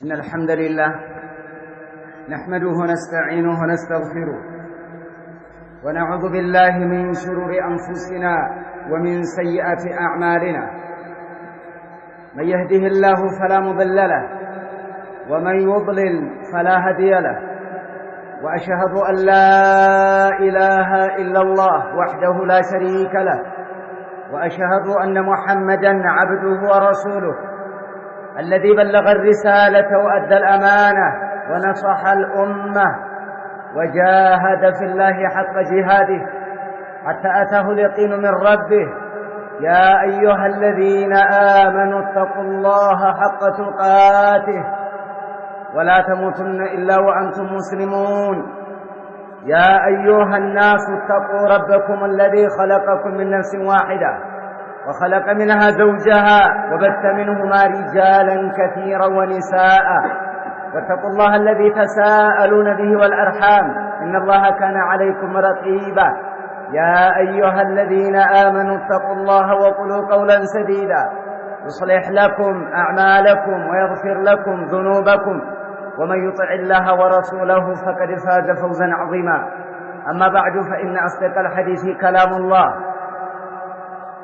إن الحمد لله نحمده ونستعينه ونستغفره ونعوذ بالله من شرور أنفسنا ومن سيئات أعمالنا. من يهده الله فلا مضل له ومن يضلل فلا هادي له، وأشهد أن لا إله إلا الله وحده لا شريك له، وأشهد أن محمدًا عبده ورسوله الذي بلغ الرسالة وأدى الأمانة ونصح الأمة وجاهد في الله حق جهاده حتى أتاه اليقين من ربه. يا أيها الذين آمنوا اتقوا الله حق تقاته ولا تموتن إلا وأنتم مسلمون. يا أيها الناس اتقوا ربكم الذي خلقكم من نفس واحدة وخلق منها زوجها وبث منهما رجالا كثيرا ونساء، واتقوا الله الذي تساءلون به والأرحام إن الله كان عليكم رقيبا. يا أيها الذين آمنوا اتقوا الله وقولوا قولا سديدا يصلح لكم أعمالكم ويغفر لكم ذنوبكم، ومن يطع الله ورسوله فقد فاز فوزا عظيما. أما بعد، فإن أصدق الحديث كلام الله،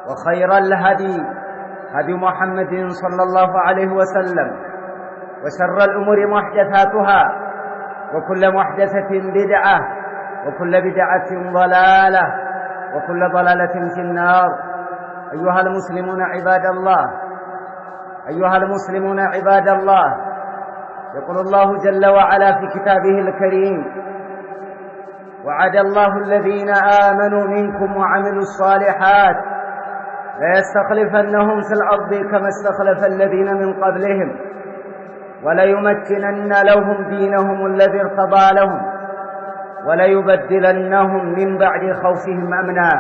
وخير الهدي هدي محمد صلى الله عليه وسلم، وشر الأمور محدثاتها، وكل محدثة بدعة، وكل بدعة ضلالة، وكل ضلالة في النار. أيها المسلمون عباد الله، أيها المسلمون عباد الله، يقول الله جل وعلا في كتابه الكريم: وعد الله الذين آمنوا منكم وعملوا الصالحات ليستخلفنهم في الأرض كما استخلف الذين من قبلهم وليمكنن لهم دينهم الذي ارتضى لهم وليبدلنهم من بعد خوفهم أمنا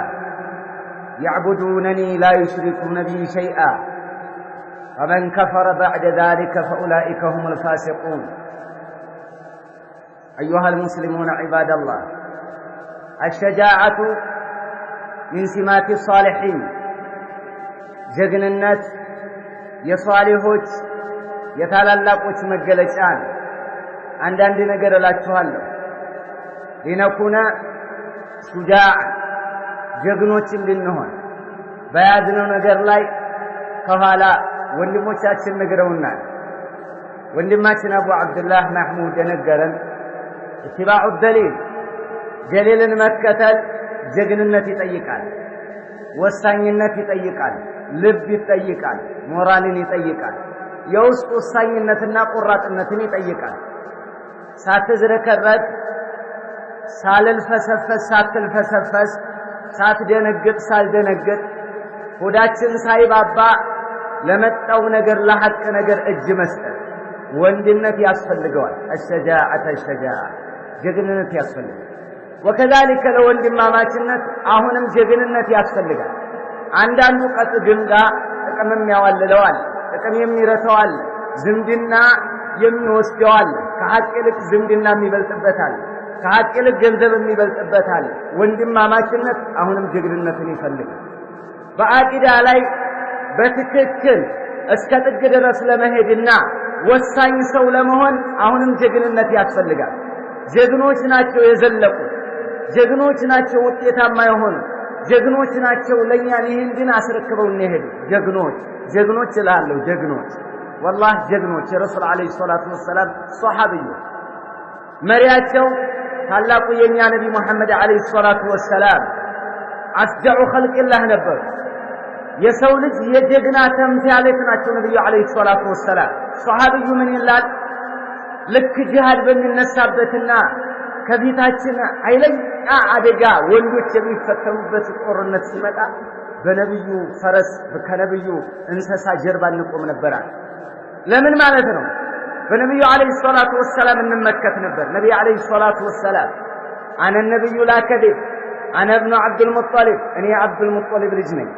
يعبدونني لا يشركون بي شيئا ومن كفر بعد ذلك فأولئك هم الفاسقون. أيها المسلمون عباد الله، الشجاعة من سمات الصالحين. ጀግንነት የሷሊሆች የታላላቆች መገለጫ ነው። አንዳንድ ነገር እላችኋለሁ። ሊነኩነ ሹጃዕ ጀግኖች እንድንሆን በያዝነው ነገር ላይ ከኋላ ወንድሞቻችን ነግረውናል። ወንድማችን አቡ አብዱላህ ማህሙድ ነገረን፣ ኢትባዑ ደሊል ጀሊልን መከተል ጀግንነት ይጠይቃል፣ ወሳኝነት ይጠይቃል፣ ልብ ይጠይቃል፣ ሞራልን ይጠይቃል፣ የውስጥ ወሳኝነትና ቁራጥነትን ይጠይቃል። ሳትዝረከረክ፣ ሳትልፈሰፈስ፣ ሳትደነግጥ፣ ሳልደነግጥ፣ ሆዳችን ሳይባባ ለመጣው ነገር ለሐቅ ነገር እጅ መስጠት ወንድነት ያስፈልገዋል። الشجاعة ጀግንነት ያስፈልጋል። ወከዛሊከ ለወንድማማችነት አሁንም ጀግንነት ያስፈልጋል። አንዳንዱ ቀጥ ድንጋ ጥቅምም ያዋልለዋል፣ ጥቅም የሚረተዋል፣ ዝምድና የሚወስደዋል። ከሐቅ ይልቅ ዝምድና የሚበልጥበታል፣ ከሐቅ ይልቅ ገንዘብ የሚበልጥበታል። ወንድማማችነት አሁንም ጀግንነትን ይፈልጋል። በአቂዳ ላይ በትክክል እስከ ጥግ ድረስ ለመሄድና ወሳኝ ሰው ለመሆን አሁንም ጀግንነት ያስፈልጋል። ጀግኖች ናቸው የዘለቁ፣ ጀግኖች ናቸው ውጤታማ የሆኑ፣ ጀግኖች ናቸው ለኛ ይህን ግን አስረክበው እንሄዱ። ጀግኖች እላለሁ፣ ጀግኖች والله ጀግኖች የረሱል አለይሂ ሰላቱ ወሰለም ሷሃቢዮች መሪያቸው ታላቁ የኛ ነብይ መሐመድ አለይሂ ሰላቱ ወሰለም አስጀዑ ኸልቅላህ ነበር። የሰው ልጅ የጀግና ተምሳሌት ናቸው ነብዩ አለይሂ ሰላቱ ወሰለም። ሷሃቢዩ ምን ይላል? ልክ ጂሃድ በሚነሳበትና ከፊታችን ኃይለኛ አደጋ ወንዶች የሚፈተኑበት ጦርነት ሲመጣ በነብዩ ፈረስ ከነብዩ እንሰሳ ጀርባ እንቆም ነበር። ለምን ማለት ነው? በነብዩ አለይሂ ሰላቱ ወሰለም እንመከት ነበር። ነብዩ አለይሂ ሰላቱ ወሰለም አነ ነብዩ ላከዲብ አነ ኢብኑ አብዱል ሙጠሊብ፣ እኔ አብዱል ሙጠሊብ ልጅ ነኝ፣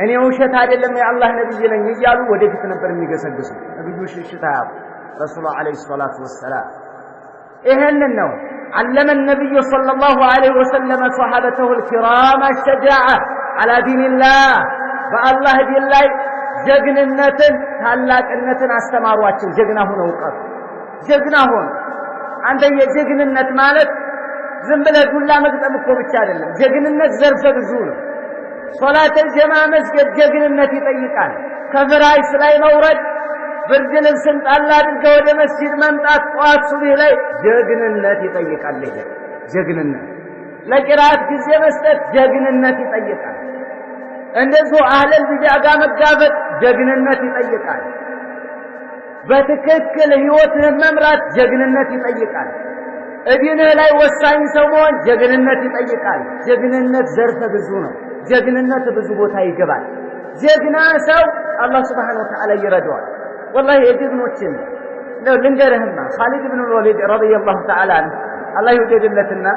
እኔ ውሸት አይደለም የአላህ ነብይ ነኝ እያሉ ወደፊት ነበር የሚገሰግሱ። ነብዩ ሽሽታ ረሱል አለይሂ ሰላቱ ወሰለም ይሄንን ነው علم النبي صلى الله عليه وسلم صحابته الكرام الشجاعة على دين الله فالله دين الله ጀግንነትን ታላቅነትን አስተማሯቸው ጀግና ሆነው ቀሩ ጀግና ሆኑ። አንተ የጀግንነት ማለት ዝም ብለህ ዱላ መግጠም እኮ ብቻ አይደለም። ጀግንነት ዘርፈ ብዙ ነው። ሶላተል ጀማዓ መስገድ ጀግንነት ይጠይቃል። ከፍራሽ ላይ መውረድ፣ ብርድ ልብስን ጣል አድርገህ ወደ መስጂድ መምጣት፣ ጠዋት ሱብህ ላይ ጀግንነት ይጠይቃል። ጀግንነት ለቂራት ጊዜ መስጠት ጀግንነት ይጠይቃል። እንደዚሁ አህለል ቢድዓ ጋር መጋፈጥ ጀግንነት ይጠይቃል። በትክክል ህይወትህን መምራት ጀግንነት ይጠይቃል። እዲንህ ላይ ወሳኝ ሰው መሆን ጀግንነት ይጠይቃል። ጀግንነት ዘርፈ ብዙ ነው። ጀግንነት ብዙ ቦታ ይገባል። ጀግና ሰው አላህ Subhanahu Wa Ta'ala ይረዳዋል። والله የጀግኖችን ነው ልንገርህማ خالد بن الوليد رضي الله تعالى عنه الله يوجدلتنا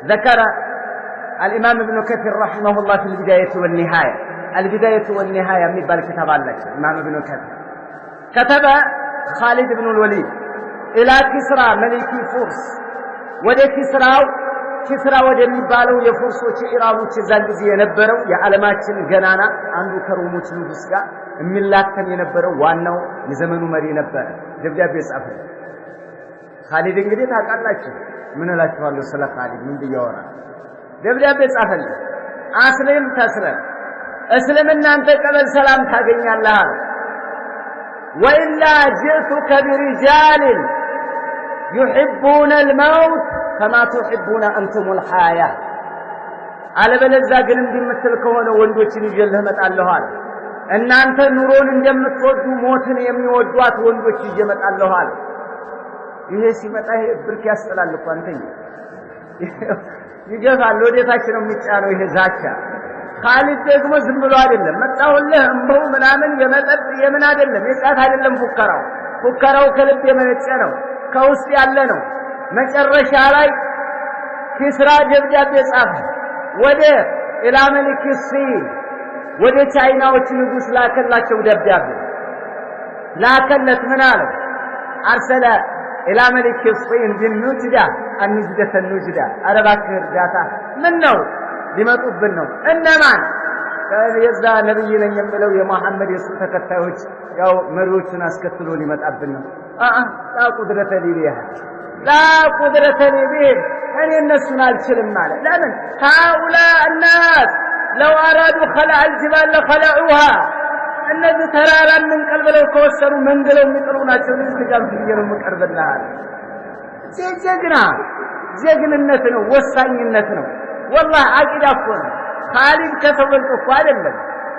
ذكر الإمام ابن كثير رحمه الله في البداية والنهاية البداية والنهاية የሚባል كتاب አለች ኢማም ابن كثير كتب خالد بن الوليد إلى كسرى ملك فارس ወደ ኪስራ ወደሚባለው የፉርሶች ኢራኖች ዘንድ የነበረው የዓለማችን ገናና አንዱ ከሮሞች ንጉስ ጋር የሚላተም የነበረው ዋናው የዘመኑ መሪ ነበር። ደብዳቤ ጻፈ። ኻሊድ እንግዲህ ታውቃላችሁ ምን እላችኋለሁ ስለ ኻሊድ ምን ቢያወራ ደብዳቤ ጻፈለት። አስለም ተስለም እስልምናን ተቀበል ሰላም ታገኛለህ። ወኢላ ጅእቱከ ቢሪጃል يحبون الموت كما تحبون أنتم الحياة على بلزا ግን እንደምትል ከሆነ ወንዶችን ይጀልህ መጣለሁ አለ። እናንተ ኑሮን እንደምትወዱ ሞትን የሚወዷት ወንዶች ይጀመጣለሁ አለ። ይሄ ሲመጣ ይሄ ብርክ ያስጠላል እኮ አንተኝ ይገፋል ወዴታችን ነው የሚጫነው ይሄ ዛቻ። ኻሊድ ደግሞ ዝም ብሎ አይደለም መጣውልህ እምበው ምናምን የመጠጥ የምን አይደለም የጫት አይደለም ፉከራው ከልብ የመነጨ ነው ከውስጥ ያለ ነው። መጨረሻ ላይ ኪስራ ደብዳቤ ጻፈ ወደ ኢላ መሊክ ሲን ወደ ቻይናዎች ንጉስ ላከላቸው ደብዳቤ ላከለት ምን አለ አርሰለ ኢላ መሊክ ሲን ቢንኑጅዳ አንጅደተኑጅዳ አረባክህ እርዳታ ምን ነው ሊመጡብን ነው እነማን የዛ ነብይ ነኝ የሚለው የመሐመድ የሱ ተከታዮች ያው መሪዎቹን አስከትሎ ሊመጣብን ነው لا قدرة لي بها لا قدرة لي بهم أن الناس الشلم ماله لمن هؤلاء الناس لو أرادوا خلع الجبال لخلعوها الناس ترارا من قلب لو كوسروا من قلوا مترونا شو نستجاب فيهم مقرب الله جيجنا النتنو وسعين النتنو والله عقيد أفضل خالد كتب الكفار لهم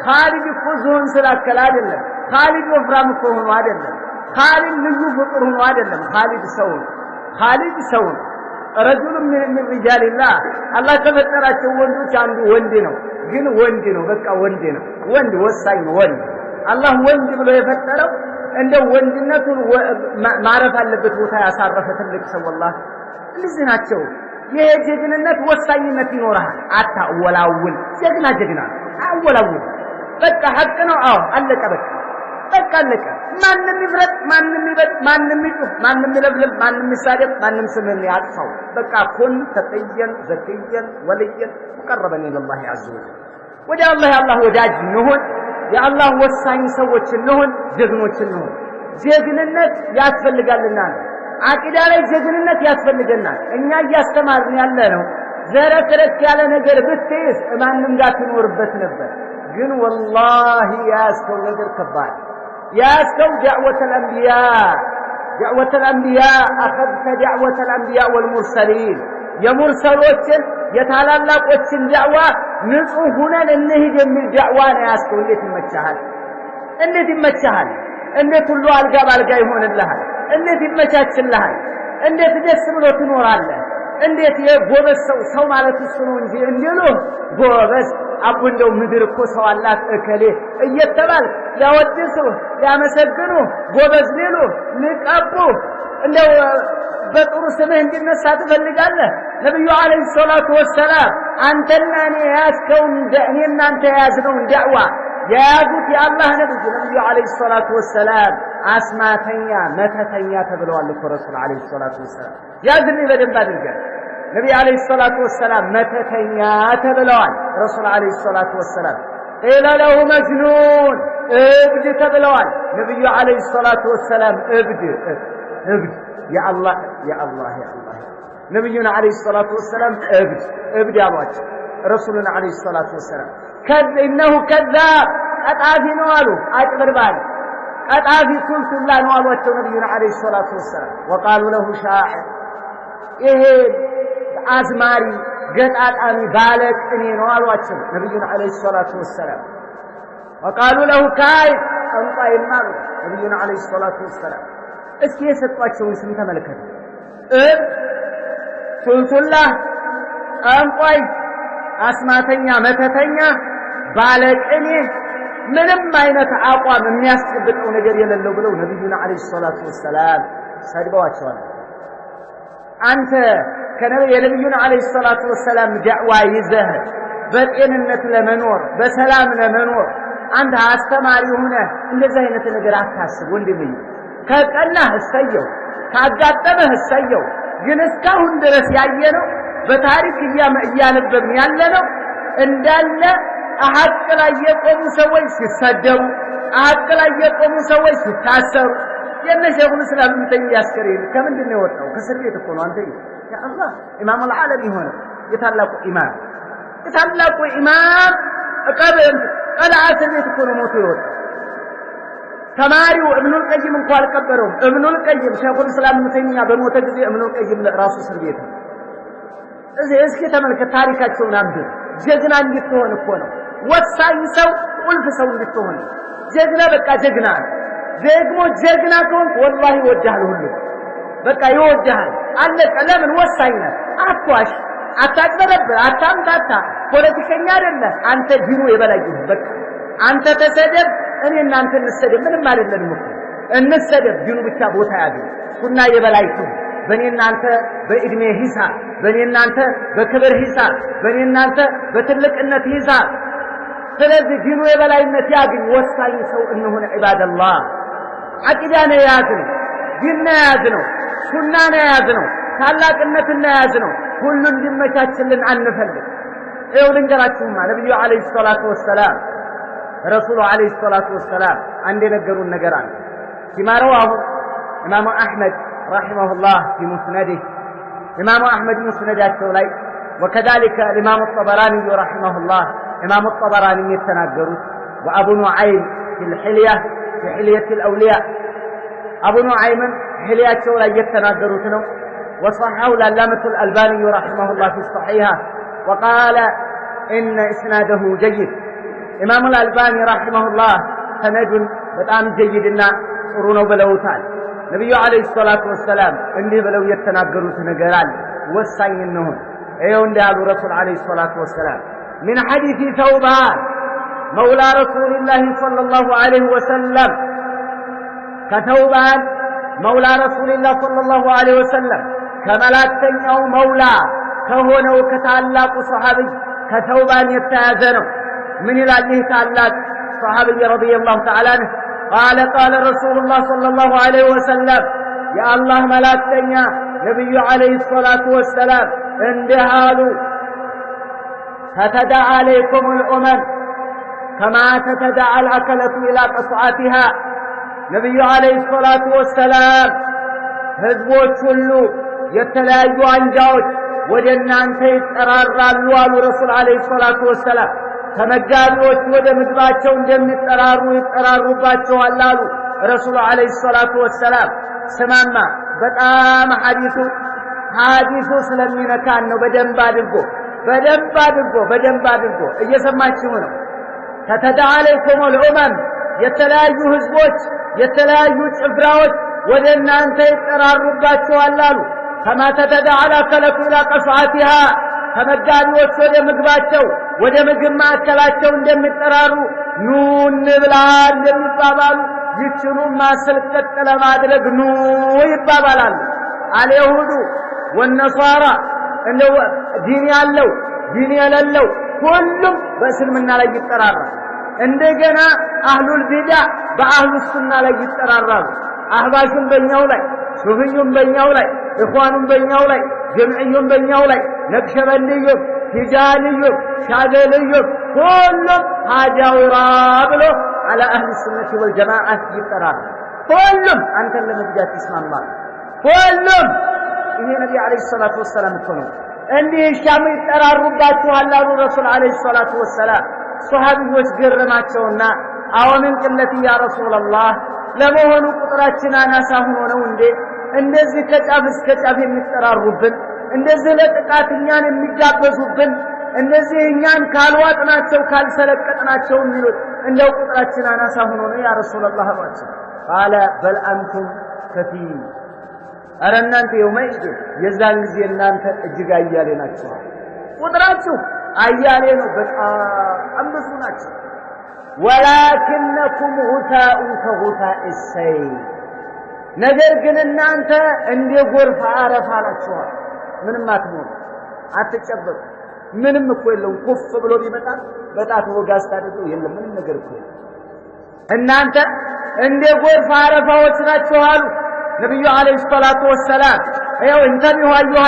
خالد يفوزون سلاك كلاد لهم خالد وفرام كوهم عادل لهم خالد ልዩ ፍጡር ሆኖ አይደለም خالد ሰው رجل من رجال الله አላህ ከፈጠራቸው ወንዶች አንዱ ወንድ ነው ግን ወንድ ነው በቃ ወንድ ነው ወንድ ወሳኝ ወንድ አላህ ወንድ ብሎ የፈጠረው እንደ ወንድነቱን ማረፍ አለበት ቦታ ያሳረፈ ትልቅ ሰው والله እነዚህ ናቸው። ይሄ ጀግንነት ወሳኝነት ይኖራል። አታወላውል ጀግና አወላውል በቃ ሐቅ ነው። አዎ አለቀ በቃ አለቀ። ማንንም ይፍረጥ ማንንም ይበድ ማንንም ይጥፍ ማንንም ይለብልብ ማንንም ይሳደብ ማንንም ስምን ያጥፋው በቃ ኩን ተጠየን ዘክየን ወልየን ሙቀረበን ኢላላህ عز وجل ወደ አላህ ወዳጅ እንሁን። የአላህ ወሳኝ ሰዎች እንሁን። ጀግኖች እንሁን። ጀግንነት ያስፈልጋልና አቂዳ ላይ ጀግንነት ያስፈልገናል። እኛ እያስተማርን ያለ ነው ዘረከረክ ያለ ነገር ብትይዝ ማንንም ጋር ትኖርበት ነበር። ግን والله ያስከው ነገር ከባድ ياسكو دعوة الأنبياء أخذت دعوة الأنبياء والمرسلين يا مرسلوችን የታላላቆችን دعوة ንጹህና ለነህድ የሚል دعوة ነው ያስከው። እንዴት ይመቻሃል እንዴት ሁሉ አልጋ ባልጋ ይሆንልሃል እንዴት ይመቻችልሃል እንዴት ደስ ብሎ ትኖራለህ እንዴት የጎበዝ ሰው ማለት እሱ ነው እንጂ እንዴሎ ጎበዝ አቡንደው ምድር እኮ ሰው አላት እከሌ እየተባል ያወድሱ ያመሰግኑ ጎበዝ ሊሉ ንቀቡ እንደው በጥሩ ስምህ እንዲነሳ ትፈልጋለህ። ነብዩ አለይሂ ሰላቱ ወሰላም አንተና እኔ ያስከውን እኔና አንተ ያዝነውን ዳዕዋ የያዙት የአላህ ነብዩ አለይሂ ሰላቱ ወሰላም አስማተኛ መተተኛ ተብለዋል እኮ ረሱል አለይሂ ሰላቱ ወሰላም ያዝን በደንብ አድርገን ነብዩ አለይሂ ሰላቱ ወሰላም መተተኛ ተብለዋል ረሱል አለይሂ ሰላቱ ወሰላም قيل له مجنون እብድ ተብለዋል ነብዩ አለይሂ ሰላቱ ወሰላም እብድ እብድ ያአላህ ነብዩና አለይሂ ሰላቱ ወሰለም እብድ ያሏቸው ረሱሉና አለይሂ ሰላቱ ወሰለም ከነሁ ከዛብ ቀጣፊ ነው አሉ አጭበርባሪ ቀጣፊ ሱልሱላ ነው አሏቸው ነብዩና አለይሂ ሰላቱ ወሰለም ወቃሉ ለሁ ሻዒር ይሄ አዝማሪ ገጣጣሚ ባለቅኔ ነው አሏቸው ነብዩና አለይሂ ሰላቱ ወሰለም ወቃሉ ለሁ ካይ ጠንቋይ ማሉ ነብዩና አለይሂ ሰላቱ ወሰለም እስኪ የሰጧቸውን ስም ተመልከቱ ሱልሱላ ጠንቋይ አስማተኛ መተተኛ ባለቅኔ ምንም አይነት አቋም የሚያስጨብጠው ነገር የሌለው ብለው ነብዩና አለይሂ ሰላቱ ወሰለም ሰድበዋቸዋል አንተ የነብዩና አለይሂ ሰላቱ ወሰለም ዳዕዋ ይዘህ በጤንነት ለመኖር በሰላም ለመኖር አንተ አስተማሪ ሆነ እንደዚህ አይነት ነገር አታስብ ወንድሜ ከቀናህ እሰየው ካጋጠመህ እሰየው ግን እስካሁን ድረስ ያየነው በታሪክ እያነበብን ያለነው እንዳለ ሐቅ ላይ የቆሙ ሰዎች ሲሰደቡ ሐቅ ላይ የቆሙ ሰዎች ሲታሰሩ የነሸኹል እስላም እንተኝ ያስከሬን ከምንድን ነው የወጣው ከእስር ቤት እኮ ነው አንተ ያ አላህ ኢማም العالم ሆነ የታላቁ ኢማም ቀልዓ እስር ቤት እኮ ነው ሞቶ የወጣው ተማሪው ኢብኑል ቀይም እንኳን አልቀበረውም ኢብኑል ቀይም ሸኹል እስላም እንተኛ በሞተ ጊዜ ኢብኑል ቀይም ለራሱ እስር ቤት ነው እስኪ ተመልከት ታሪካቸውን አንብብ ጀግና እንድትሆን እኮ ነው ወሳኝ ሰው ቁልፍ ሰው እንድትሆን ጀግና በቃ ጀግና ደግሞ ጀግና ከሆንክ ወላሂ ይወድሃል ሁሉ በቃ ይወድሃል አለቀ ለምን ወሳኝ ነህ አትዋሽ አታጭበረብር አታምታታ ፖለቲከኛ አይደለም አንተ ዲኑ የበላይ በቃ አንተ ተሰደብ እኔ እናንተ እንሰደብ ምንም አይደለም እኮ እንሰደብ ዲኑ ብቻ ቦታ ያገኝ ሱና የበላይ ነው በእኔና አንተ በእድሜ ሂሳብ በእኔና አንተ በክብር ሂሳብ በእኔና አንተ በትልቅነት ሂሳብ ስለዚህ ዲኑ የበላይነት ያገኝ ወሳኝ ሰው እንሆን ዒባደላህ አቂዳ ነው ያዝነው ዲን ነው ያዝነው ሱና ነው ያዝነው ታላቅነት ነው ያዝነው ሁሉ እንዲመቻችልን አንፈልግ ይኸው ልንገራችሁማ ነብዩ አለይሂ ሰላቱ ወሰላም ረሱሉ አለይሂ ሰላቱ ወሰላም አንድ የነገሩን ነገር አለ ሲማረው ኢማሙ አህመድ رحمه الله في مسنده إمام أحمد مسنده لي وكذلك الإمام الطبراني رحمه الله إمام الطبراني يتناقروا وأبو نعيم في حلية الأولياء أبو نعيم حلية لي يتناقروا وصححه العلامة الألباني رحمه الله في الصحيحة وقال إن إسناده جيد إمام الألباني رحمه الله سند بطعم جيدنا قرونه بلوتان ነብዩ አለይሂ ሰላቱ ወሰለም እንዲህ ብለው የተናገሩት ነገር አለ ወሳኝ ነው ይሄው እንዳሉ ረሱል አለይሂ ሰላቱ ወሰለም من حديث ثوبان مولى رسول الله صلى الله عليه وسلم كثوبان مولى رسول الله صلى الله عليه وسلم كملاكتኛው مولى ከሆነው ከታላቁ ሱሐቢ ከثوبان የተያዘነው ምን ይላል ይህ ታላቅ ሱሐቢ رضي الله تعالى عنه قال رسول الله صلى الله عليه وسلم يا الله ملاكتنيا نبي عليه الصلاة والسلام اندهالوا فتدعى عليكم الأمم كما تتدعى الأكلة إلى قصعتها نبي عليه الصلاة والسلام هزبوت كله يتلاقوا عن جوج وجنة أنت يتراروا قالوا رسول عليه الصلاة والسلام ተመጋቢዎች ወደ ምግባቸው ይጠራሩባቸዋል አሉ ረሱል አለይሂ ሰላቱ ወሰለም ስማማ በጣም ሐዲሱ ስለሚነካን ነው በደንብ አድርጎ እየሰማችሁ ነው ተተዳዓለይኩም الامم የተለያዩ ህዝቦች የተለያዩ ጭፍራዎች ወደ እናንተ ይጠራሩባቸዋል አሉ كما تتداعى الأكلة إلى قصعتها ተመጋቢዎች ወደ ምግባቸው ወደ ምግብ ማዕከላቸው እንደሚጠራሩ ኑ እንብላ እንደሚባባሉ ይችኑ ማስልቀጥ ለማድረግ ኑ ይባባላሉ አልይሁዱ ወነሷራ እንደው ዲን ያለው ዲን የሌለው ሁሉም በእስልምና ላይ ይጠራራሉ እንደገና አህሉል ቢዳ በአህሉ ሱና ላይ ይጠራራሉ አህባሹም በእኛው ላይ ሱፊዩም በእኛው ላይ ኢኽዋኑም በእኛው ላይ ጀምዕዩም በእኛው ላይ ነቅሸበንድዩም ሂጃንዩም ሻደልዩም ሁሉም ሀጃውራ ብሎ على أهل السنة والجماعة يترار كلهم أنت لمجات اسم الله ሁሉም ይሄ ነብዩ አለይሂ ሰላቱ ወሰለም እኮ ነው እንዲህ ሻም ይጠራሩባችኋል አሉ ረሱል አለይሂ ሰላቱ ወሰለም ሱሐቢዎች ገረማቸውና አወምን ቅለት ያ ረሱላህ ለመሆኑ ቁጥራችን አናሳ ሆኖ ነው እንዴ እንደዚህ ከጫፍ እስከ ጫፍ የሚጠራሩብን እንደዚህ ለጥቃትኛን የሚጋበዙብን እንደዚህ እኛን ካልዋጥናቸው ካልሰለቀጥናቸው የሚሉት እንደው ቁጥራችን አናሳ ሆኖ ነው ያ ረሱላህ አሏቸው قال بل انتم كثير አረናንተ የውመይድ የዛን ጊዜ እናንተ እጅግ አያሌ ናችሁ ቁጥራችሁ አያሌ ነው በጣም ብዙ ናችሁ ولكنكم غثاء كغثاء السيل ነገር ግን እናንተ እንደ ጎርፍ አረፋ ናችሁ ምንም አትሞቱ አትጨበጡ ምንም እኮ የለው ኩፍ ብሎ ቢመጣ በጣት ወጋስ ታደርገው የለም ምንም ነገር እኮ እናንተ እንደ ጎርፍ አረፋዎች ናችሁ አሉ ነብዩ አለይሂ ሰላቱ ወሰለም ያው እንተቢሁ አዩሃ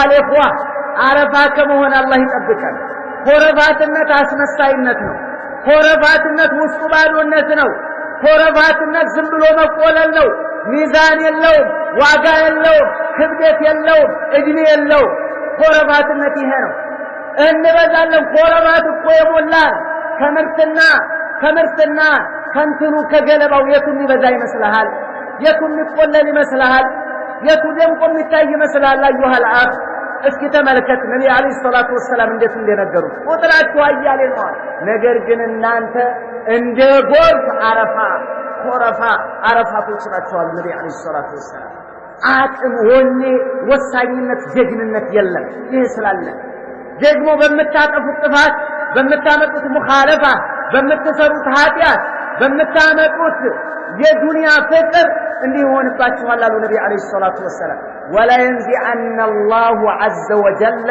الإخوة አረፋ ከመሆን አላህ ይጠብቃል ኮረፋትነት አስመሳይነት ነው ኮረፋትነት ውስጡ ባዶነት ነው ኮረፋትነት ዝም ብሎ መቆለል ነው ሚዛን የለውም ዋጋ የለውም ክብደት የለውም እድሜ የለውም ኮረፋትነት ይሄ ነው እንበዛለን ኮረፋት እኮ የሞላል ከምርትና ከንትኑ ከገለባው የቱን ይበዛ ይመስልሃል የቱን ይቆለል ይመስልሃል የቱ ደምቆ የሚታይ ይመስልሃል አዩሃል አፍ እስኪ ተመልከት ነብዩ አለይሂ ሰላቱ ወሰለም እንዴት እንደነገሩ ቁጥራችሁ አያሌ ነው ነገር ግን እናንተ እንደ ጎርፍ አረፋቶች ናችሁ አሉ ነብዩ አለይሂ ሰላቱ ወሰለም አቅም ወኔ ወሳኝነት ጀግንነት የለም ይሄ ስላለ ደግሞ በመታጠፉት ጥፋት በመታመጡት ሙኻለፋ በመተሰሩት ኃጢያት በመታመጡት የዱንያ ፍቅር እንዲሆንባችኋል አሉ ነብዩ አለይሂ ሰላቱ ወሰለም ولا ينزعن الله عز وجل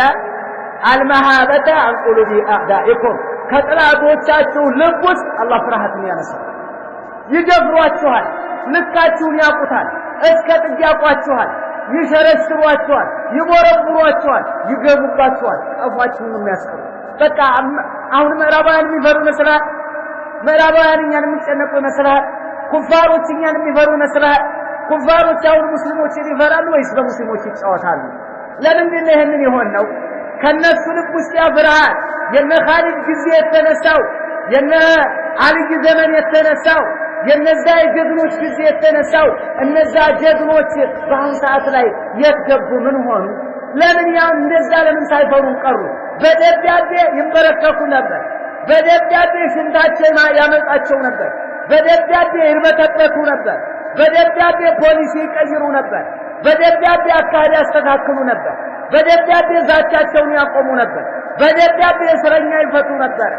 المهابة عن قلوب أعدائكم ከጥላቶቻችሁ ልብ ውስጥ አላህ ፍርሃትን ያነሳል ይደፍሯችኋል ልካችሁን ያውቁታል እስከ ጥግ ያውቋችኋል ይሸረሽሯችኋል ይቦረቡሯችኋል ይገቡባችኋል አፏችሁን የሚያስቀሩ በቃ አሁን ምዕራባውያን የሚፈሩ መስራት ምዕራባውያን እኛን የሚጨነቁ መስራት ኩፋሮች እኛን የሚፈሩ መስራት ኩፋሮች አሁን ሙስሊሞችን ይፈራሉ ወይስ በሙስሊሞች ይጫወታሉ ለምንድን ነው ይሄንን የሆነው ከነሱ ልብ ውስጥ ያፍርሃት የነ ኻሊድ ጊዜ የተነሳው የነ አልይ ዘመን የተነሳው የነዛ ጀግኖች ጊዜ የተነሳው እነዛ ጀግኖች በአሁን ሰዓት ላይ የተገቡ ምን ሆኑ ለምን ያ እንደዛ ለምን ሳይፈሩ ቀሩ በደብዳቤ ይንበረከኩ ነበር በደብዳቤ ሽንታቸው ያመጣቸው ነበር በደብዳቤ ይርበተበቱ ነበር በደብዳቤ ፖሊሲ ይቀይሩ ነበር በደብዳቤ አካሄድ ያስተካክሉ ነበር በደብዳቤ ዛቻቸውን ያቆሙ ነበር በደብዳቤ እስረኛ ይፈቱ ነበር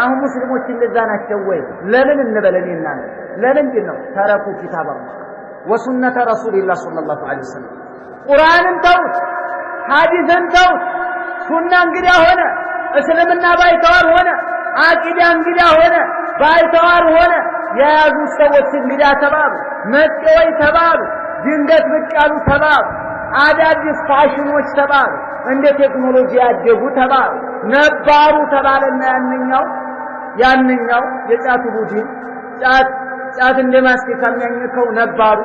አሁን ሙስሊሞች እንደዛ ናቸው ወይ ለምን እንበለኝና ለምንድን ነው ተረኩ ኪታብ አላህ ወሱነተ ረሱልላህ ሰለላሁ ዐለይሂ ወሰለም ቁርአንን ተውት ሐዲስን ተውት ሱና እንግዳ ሆነ እስልምና ባይተዋር ሆነ አቂዳ እንግዳ ሆነ ባይተዋር ሆነ የያዙ ሰዎች እንግዳ ተባሉ መጤዎች ተባሉ ድንገት ብቅ ያሉ ተባሉ አዳዲስ ፋሽኖች ተባሉ እንደ ቴክኖሎጂ ያደጉ ተባሉ ነባሩ ተባለና ያንኛው የጫቱ ቡድን ጫት እንደማስቲካ የሚያኝከው ነባሩ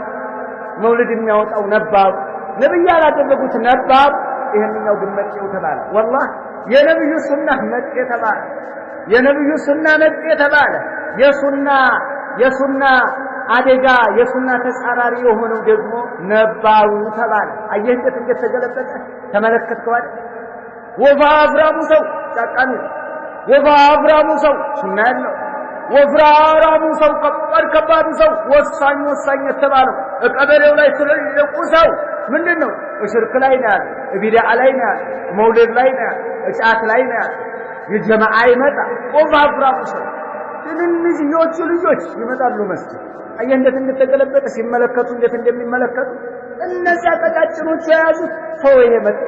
መውሊድ የሚያወጣው ነባሩ ነብዩ ያላደረጉት ነባሩ ይሄንኛው ግን መጤው ተባለ والله የነብዩ ሱና መጤ ተባለ የነብዩ ሱና መጤ ተባለ የሱና አደጋ የሱና ተጻራሪ የሆነው ደግሞ ነባሩ ተባለ አየህ እንዴት እንደተገለበጠ ተመለከትከው አይደል ወፋፍራሙ ሰው ጫቃኑ ወፋፍራሙ ሰው ሱና ያለው ወፍራራሙ ሰው ከባዱ ሰው ወሳኝ የተባለው ቀበሌው ላይ ትልቁ ሰው ምንድነው ሽርክ ላይ ነው ቢድዓ ላይ ነው መውሊድ ላይ ነው ጫት ላይ ነው የጀማዓ ይመጣ ወፋፍራሙ ሰው ትንንሽ ልጆች ይመጣሉ መስጊድ አየህ እንዴት እንደተገለበጠ ሲመለከቱ እንዴት እንደሚመለከቱ እነዛ ተቃጭኖች የያዙት ሰው ይሄ መጤ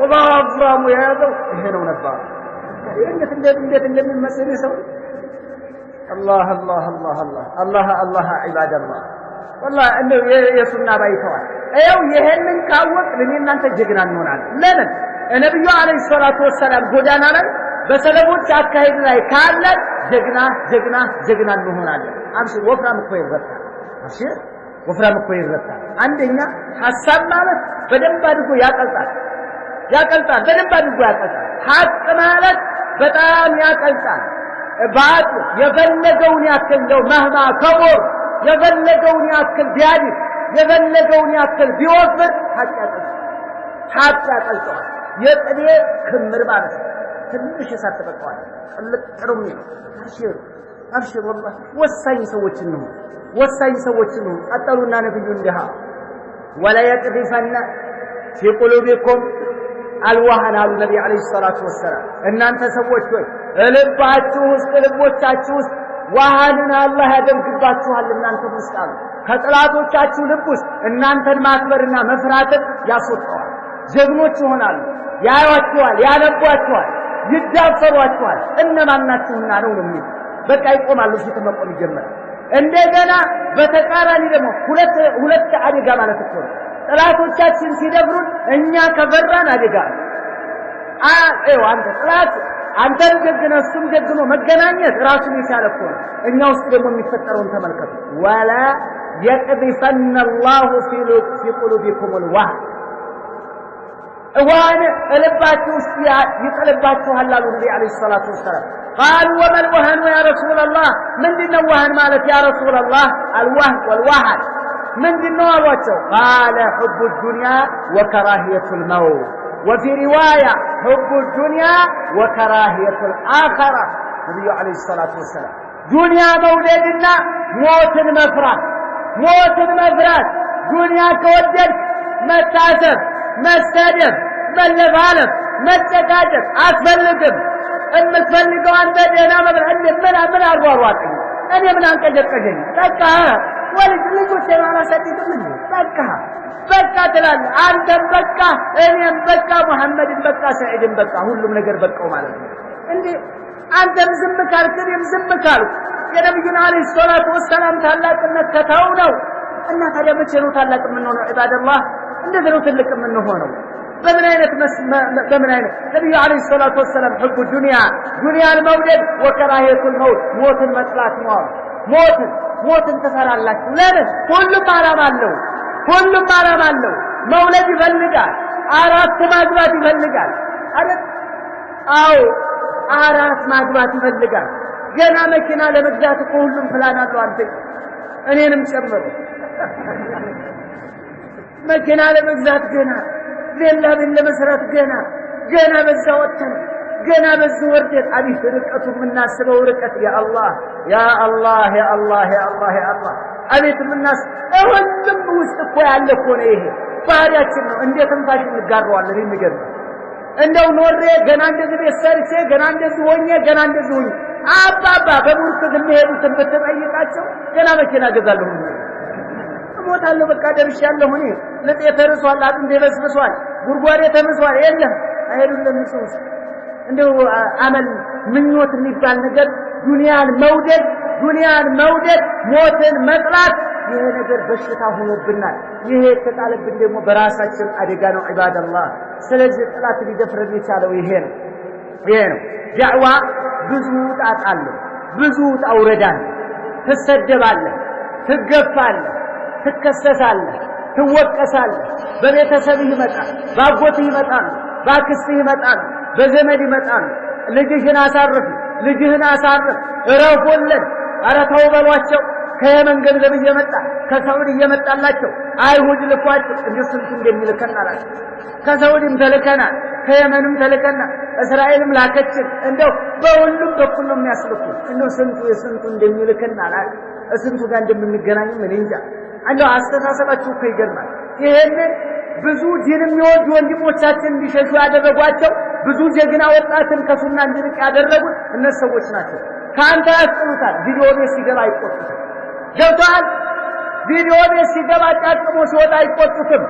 ወፋፍራሙ የያዘው ይሄ ነው ነበር እንዴት እንደሚመስል ሰው الله عباد الله والله انه يسنا بايتوا ايو ይሄንን ካወቅ ለኔና አንተ ጀግና እንሆናለን ለምን ነብዩ አለይሂ ሰላቱ ወሰለም ጎዳና ላይ በሰለሞች አካሄድ ላይ ካለ ጀግና እንሆናለን አብሽር ወፍራም እኮ ይበቃ አብሽር ወፍራም እኮ ይረታል አንደኛ ሐሳብ ማለት በደንብ አድርጎ ያቀልጣል በደንብ አድርጎ ያቀልጣል ሐቅ ማለት በጣም ያቀልጣል ባጥ የፈለገውን ያክል ነው መህማ ከቦር የፈለገውን ያክል ቢያድግ የፈለገውን ያክል ቢወፍር ሐቅ ያቀልጣል የጥኔ ክምር ማለት ነው ትንሽ ያሳተበቀዋል ጥልጥሩም አብሽር والله ወሳኝ ሰዎች ነው አጠሩና ነብዩ እንደሃ ولا يقذفن في قلوبكم الوهن على النبي عليه الصلاه والسلام እናንተ ሰዎች ሆይ ልባችሁ ውስጥ ልቦቻችሁ ውስጥ ዋሃንን አላህ ያደርግባችኋል እናንተ ውስጥ አሉ ከጥላቶቻችሁ ልብ ውስጥ እናንተን ማክበርና መፍራትን ያስወጣዋል ጀግኖች ይሆናሉ ያዩአችኋል ያነቧችኋል ይዳፈሯችኋል እነማን ናችሁና ነው የሚል በቃ ይቆማሉ ፊት መቆም ይጀምራል እንደገና በተቃራኒ ደግሞ ሁለት አደጋ ማለት እኮ ነው ጥላቶቻችን ሲደብሩን እኛ ከፈራን አደጋ አንተ ጥላት አንተን ደግነህ እሱም ደግሞ መገናኘት ራሱን የቻለ እኮ ነው እኛ ውስጥ ደግሞ የሚፈጠረውን ተመልከቱ ولا يقذفن الله في قلوبكم الوهن وانا قلباتي يقلباتها الله النبي عليه الصلاه والسلام قالوا وما الوهن يا رسول الله من دنا الوهن مالك يا رسول الله الوهن والوهن من دنا والوهن قال حب الدنيا وكراهيه الموت وفي روايه حب الدنيا وكراهيه الاخره النبي عليه الصلاه والسلام دنيا مولدنا موت المفرات دنيا كودك متاسف مستدف ملفالف متكاتف أتفلقم المتفلقوا عن بدينا مبرحل من أرواطي أنا من أنكجركجني بكها ولد لقوا سيوانا سديد مني بكها تلال أنت بكها أنا بكها محمد بكها سعيد بكها هلهم نقر بكها مالك عندي أنت مزمكال كريم مزمكال يا نبينا عليه الصلاة والسلام تعلق أنك كتاونو أنك هذا متشنو تعلق منه عباد الله እንደዚህ ነው ትልቅ ምን ሆነው በምን አይነት ነብዩ አለይሂ ሰላቱ ወሰለም حب الدنيا ዱንያ المولد وكراهيه الموت ሞትን መጥላት ነው ሞትን ተፈራላችሁ ለምን ሁሉም አላማ አለው መውለድ ይፈልጋል አራት ማግባት ይፈልጋል አይደል አው አራት ማግባት ይፈልጋል ገና መኪና ለመግዛት እኮ ሁሉም ፕላን አለው አንተ እኔንም ጨምሮ መኪና ለመግዛት ገና ሌላ ለመስራት ገና በዛው ወጥተን ገና በዛው ወርደን አዲስ ርቀቱ የምናስበው ርቀት ያ አላህ አቤት ምናስ ሁሉም ውስጥ እኮ ያለ እኮ ነው ይሄ ባህሪያችን ነው እንዴት እንፋሽ እንጋራዋለን የሚገርም እንደው ኖሬ ገና እንደዚህ በሰርቼ ገና እንደዚህ ሆኜ አባባ በሙርት የሚሄዱትን ብትጠይቃቸው ገና መኪና ገዛለሁ ሞታለሁ በቃ ደርሻለሁ እኔ ለጤ ተርሷል አጥንቴ በስብሷል ጉርጓዴ ተምሷል የለም አይደለም እሱስ እንደው አመል ምኞት የሚባል ነገር ዱንያን መውደድ ሞትን መጥላት ይሄ ነገር በሽታ ሆኖብናል ይሄ ተጣለብን ደግሞ በራሳችን አደጋ ነው ኢባደላህ ስለዚህ ጥላት ሊደፍረን የቻለው ይሄ ነው ዳዕዋ ብዙ ጣጣለህ ብዙ ታውረዳን ትሰደባለህ ትገፋለህ ትከሰሳለህ ትወቀሳለህ በቤተሰብህ ይመጣል ባጎትህ ይመጣል ባክስትህ ይመጣል በዘመድ ይመጣል ልጅህን አሳርፍ እረፉልን ኧረ ተው በሏቸው ከየመን ገንዘብ እየመጣ ከሳውዲ እየመጣላቸው አይሁድ ልኳቸው እንደስንቱ እንደሚልከና አላቸው ከሳውዲም ተልከናል ከየመንም ተልከናል እስራኤልም ላከችን እንደው በሁሉም በኩል ነው የሚያስልኩ እንደው ስንቱ እንደሚልከና አላቸው ስንቱ ጋር እንደምንገናኝ ምን እንጃ እንደው አስተሳሰባችሁ እኮ ይገርማል ይሄንን ብዙ ዲንም ይወዱ ወንድሞቻችን እንዲሸሹ ያደረጓቸው ብዙ ጀግና ወጣትን ከሱና እንዲርቅ ያደረጉት እነሱ ሰዎች ናቸው ካንተ ያስጥሉታል ቪዲዮ ቤት ሲገባ አይቆጡትም ገብቷል ቪዲዮ ቤት ሲገባ ጫጥሞ ሲወጣ አይቆጡትም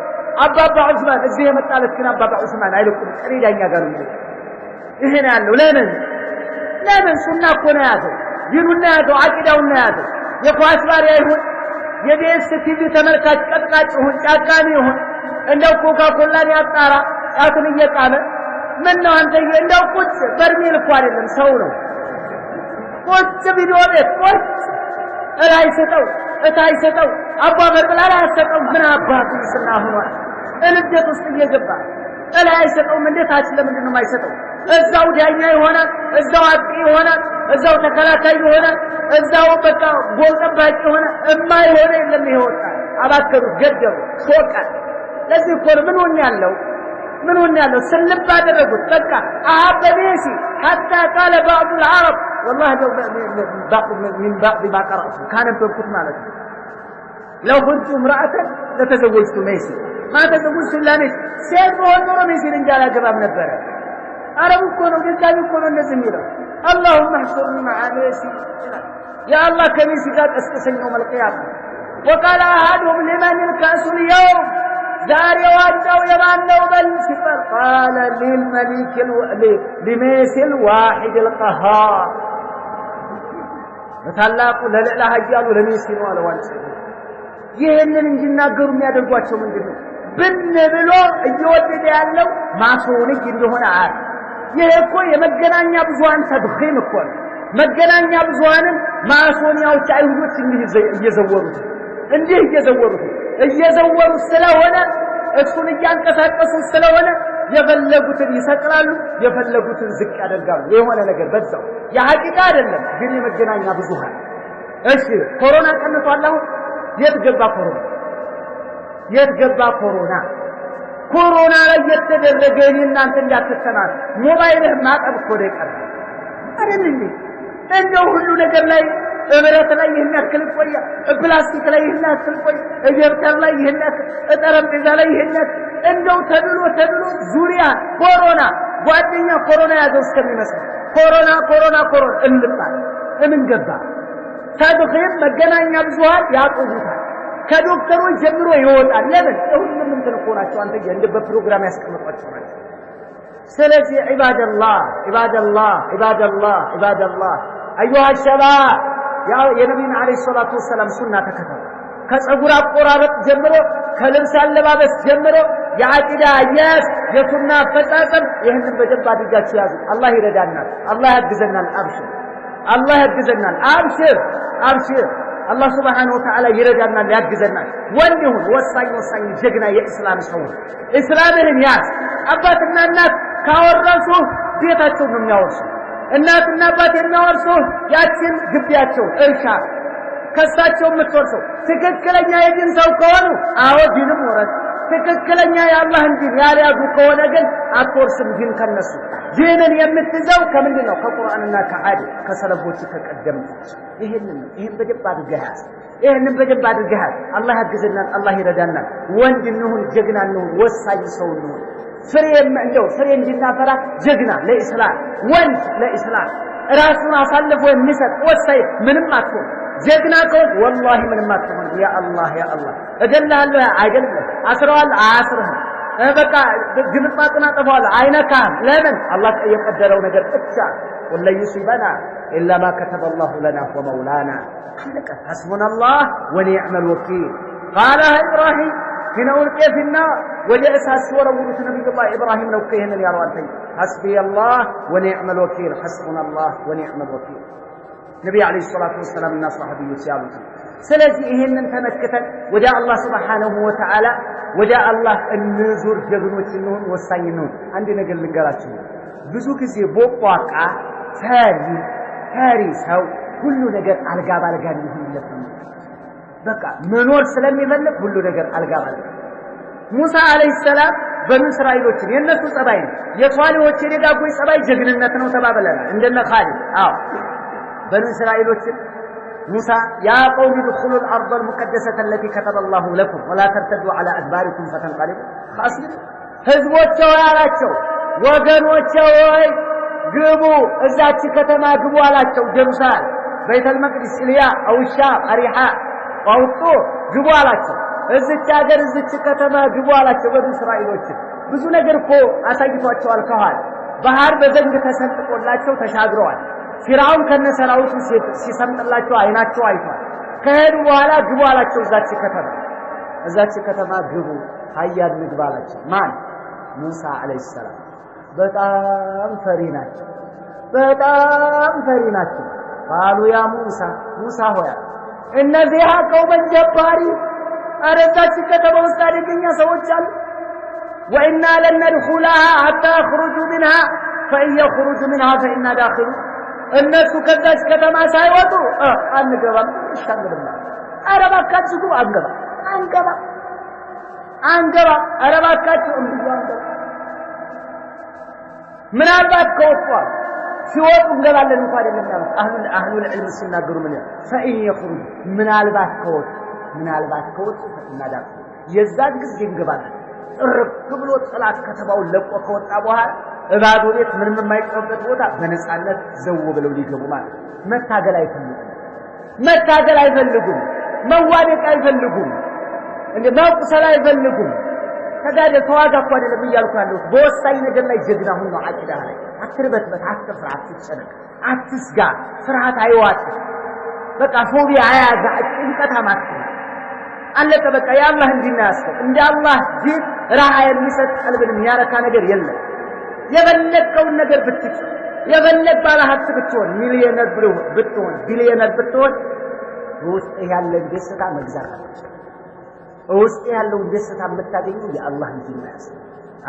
አባባ ዑስማን እዚህ የመጣለት ግን አባባ ዑስማን አይልቁም ቀሪዳኛ ጋር ነው ይሄ ነው ያለው ለምን ሱና እኮ ነው ያዘው ዲኑና ያዘው አቂዳውና ያዘው የኳስ ባሪያ ይሁን የዲኤስ ቲቪ ተመልካች ቀጥቃጭ ይሁን ጫቃሚ ይሁን እንደው ኮካኮላን ያጣራ ጫቱን እየቃመ ምን ነው አንተ እንደው ቁጭ በርሜል እኮ አይደለም ሰው ነው ቁጭ ቪዲዮ ቤት ቁጭ እላይ ሰጠው አባ በርበላ ያሰጠው ምን አባቱ ስና ሆኗል እንዴት ውስጥ እየገባ እላ አይሰጠው እንዴታች ለምንድን ነው የማይሰጠው እዛው ዳኛ ይሆናል እዛው አጥቂ ይሆናል እዛው ተከላካይ ይሆናል እዛው በቃ ጎል ጠባቂ ይሆናል የማይሆነ የለም ይወጣ አባከሩ ገደሉ ሾቃ ለዚህ እኮ ምን ሆነ ያለው ስልባ አደረጉት በቃ አበቤሲ حتى قال بعض العرب والله لو من بعض ما قرأت كان بكت مالك لو كنت امرأة لتزوجت ميسي ما تزوجت الا ميسي سيد بهو ميسي رجال جباب نبره عرب يكونوا رجال يكونوا الناس ميرا اللهم احشرني مع ميسي يا الله كميسي قال استسن يوم القيامة وقال أحدهم لمن الكأس اليوم دار يوادو يمانو بل سفر قال للملك لميس الواحد القهار متعلقوا للعلا هجالوا لميسين ولا وانسي ይሄንን እንዲናገሩ የሚያደርጓቸው ምንድነው ብሎ እየወደደ ያለው ማሶኒክ እንደሆነ አር ይሄ እኮ የመገናኛ ብዙሃን ተድኺም እኮ ነው መገናኛ ብዙሃንን ማሶኒያዎች አይሁዶች እንዲህ እየዘወሩት ስለሆነ እሱን እያንቀሳቀሱ ስለሆነ የፈለጉትን ይሰቅላሉ የፈለጉትን ዝቅ ያደርጋሉ የሆነ ነገር በዛው የሐቂቃ አይደለም ግን የመገናኛ ብዙሃን እሺ ኮሮና ቀንቷል አሁን የት ገባ ኮሮና ላይ የተደረገ እናንተ እንዳትተናል ሞባይልህ ማጠብ እኮ ደቀረ አይደል እንደው ሁሉ ነገር ላይ እብረት ላይ ይሄን ያክል ቆያ ፕላስቲክ ላይ ይሄን ያክል ቆያ እጀርተር ላይ ይሄን ያክል ጠረጴዛ ላይ ይሄን ያክል እንደው ተብሎ ዙሪያ ኮሮና ጓደኛ ኮሮና ያዘው እስከሚመስል ኮሮና እንልጣል እምን ገባ ታድኺም መገናኛ ብዙሃን ያቆዙታል ከዶክተሮች ጀምሮ ይወጣል ለምን ሁሉም እንትን እኮ ናቸው አንተ እንደ በፕሮግራም ያስቀምጧቸው ናቸው ስለዚህ ዒባደላህ አዩሃ ሸባብ የነብዩን አለይሂ ሰላቱ ወሰለም ሱና ተከተሉ ከጸጉር አቆራረጥ ጀምሮ ከልብስ አለባበስ ጀምሮ የአቂዳ አያያዝ የሱና አፈጻጸም ይህንን በደንብ አድርጋችሁ ያዙ አላህ ይረዳናል አላህ ያግዘናል አብሽር الله سبحانه وتعالى يرجعنا ليجزنا وانه وصاي جغنا يا اسلام سو اسلامين ياس አባትና እናት ካወረሱ ቤታቸው ነው የሚያወርሱ እናትና አባት የሚያወርሱ ያችን ግቢያቸው እርሻ ከሳቸው የምትወርሰው ትክክለኛ የዲን ሰው ከሆኑ አዎ ዲንም ወረስ ትክክለኛ የአላህን ዲን ያልያዙ ከሆነ ግን አትወርስም ዲን ከነሱ ዲንን የምትይዘው ከምንድነው ከቁርአንና ከሐዲስ ከሰለፎች ተቀደምቶች ይሄንን በደንብ አድርገህ አላህ ያግዘናል አላህ ይረዳናል ወንድ እንሁን ጀግና እንሁን ወሳኝ ሰው እንሁን ፍሬ እንድናፈራ ጀግና ለኢስላም ወንድ ለኢስላም ራሱን አሳልፎ የሚሰጥ ወሳኝ ምንም አትሆን ጀግና ከሆነ والله ምንም አትሆን ያ አላህ እገላለሁ አይደለም አስረዋል አስረህ በቃ ግብጣጥና ጠፋል አይነካም ለምን አላህ የቀደረው ነገር ብቻ ወላ ይሲበና ኢላ ማ كتب الله لنا ومولانا حسبنا الله ونعم الوكيل قال ابراهيم هنا ألقي في النار وجاء ورموت نبي الله إبراهيم لو كيهن يا روانتي حسبي الله ونعم الوكيل حسبنا الله ونعم الوكيل نبي عليه الصلاة والسلام الناس صحابي يسيابه سلسي إهن تمكتا وجاء الله سبحانه وتعالى وجاء الله النزور جغنوش النون والسينون عندنا قل لنقراتي بزوك زي بوقواقع تاري سو كل نقر على قابل قانيهم لكم بقى منور سلام يفلق كل نقر على قابل موسى عليه السلام بنو إسرائيلوችን የነሱ ጸባይ የሷሊዎችን የዳጎይ ጸባይ ጀግንነት ነው ተባበለና እንደነ ኻሊድ بنو إسرائيلوችን موسى يا قوم ادخلوا الأرض المقدسة التي كتب الله لكم ولا ترتدوا على أدباركم فتنقلبوا خاسرين ህዝቦቻቸው ያላቸው ወገኖቻቸው ሆይ ግቡ እዛች ከተማ ግቡ አላቸው ጀሩሳሌም ቤተል መቅደስ ኢልያ አውሻ አሪሃ አውጡ ግቡ አላቸው እዚች ሀገር እዚች ከተማ ግቡ አላቸው በዱ እስራኤሎች ብዙ ነገር እኮ አሳይቷቸዋል ከኋላ ባህር በዘንግ ተሰንጥቆላቸው ተሻግረዋል ፊራውን ከነሰራዊቱ ሲሰምጥላቸው አይናቸው አይቷል ከሄዱ በኋላ ግቡ አላቸው እዛች ከተማ ግቡ ሀያድ ንግባ አላቸው ማን ሙሳ አለይሂ ሰላም በጣም ፈሪ ናቸው قالوا يا موسى ሆይ እነዚህ ቀውመን ጀባሪ አረዛች ከተማ ውስጥ አደገኛ ሰዎች አሉ وإنا لن ندخلها حتى يخرجوا منها فإن يخرجوا منها فإنا داخلون الناس كذاش ከተማ ሳይወጡ አንገባም ይሻገርና አረባካችሁ አንገባ አረባካችሁ አንገባ ምናልባት ከወጣው ሲወጡ እንገባለን እንኳን አይደለም ያሉት አህሉል ዒልም ሲናገሩ ምን ፈኢን يخرج ምናልባት ከወጡ ፈኢና ዳخل የዛን ጊዜ እንገባለን እርክ ብሎ ጥላት ከተማውን ለቆ ከወጣ በኋላ እባዶ ቤት ምንም የማይቆምበት ቦታ በነጻነት ዘው ብለው ሊገቡ ማለት መታገል አይፈልጉም መዋደቅ አይፈልጉም እንደ ማቁሰል አይፈልጉም ተጋደ ተዋጋ እኮ አይደለም ይያልኩ ያለው በወሳኝ ነገር ላይ ጀግና ሁሉ አቂዳ ላይ አትርበትበት አትፍራ አትጨነቅ አትስጋ ፍርሃት አይዋጥ በቃ ፎቢያ አያዛ ጭንቀት አማት አለቀ በቃ ያላህ እንዲናስ እንደ አላህ ዲን ራሃ የሚሰጥ ቀልብን የሚያረካ ነገር የለም የበለቀውን ነገር ብትጭ የበለቀ ባለሀብት ብትሆን ሚሊዮነር ብትሆን ቢሊዮነር ብትሆን ውስጥ ያለ ደስታ መግዛት አትችልም ውስጥ ያለው ደስታ የምታገኘው የአላህ እንዲናስ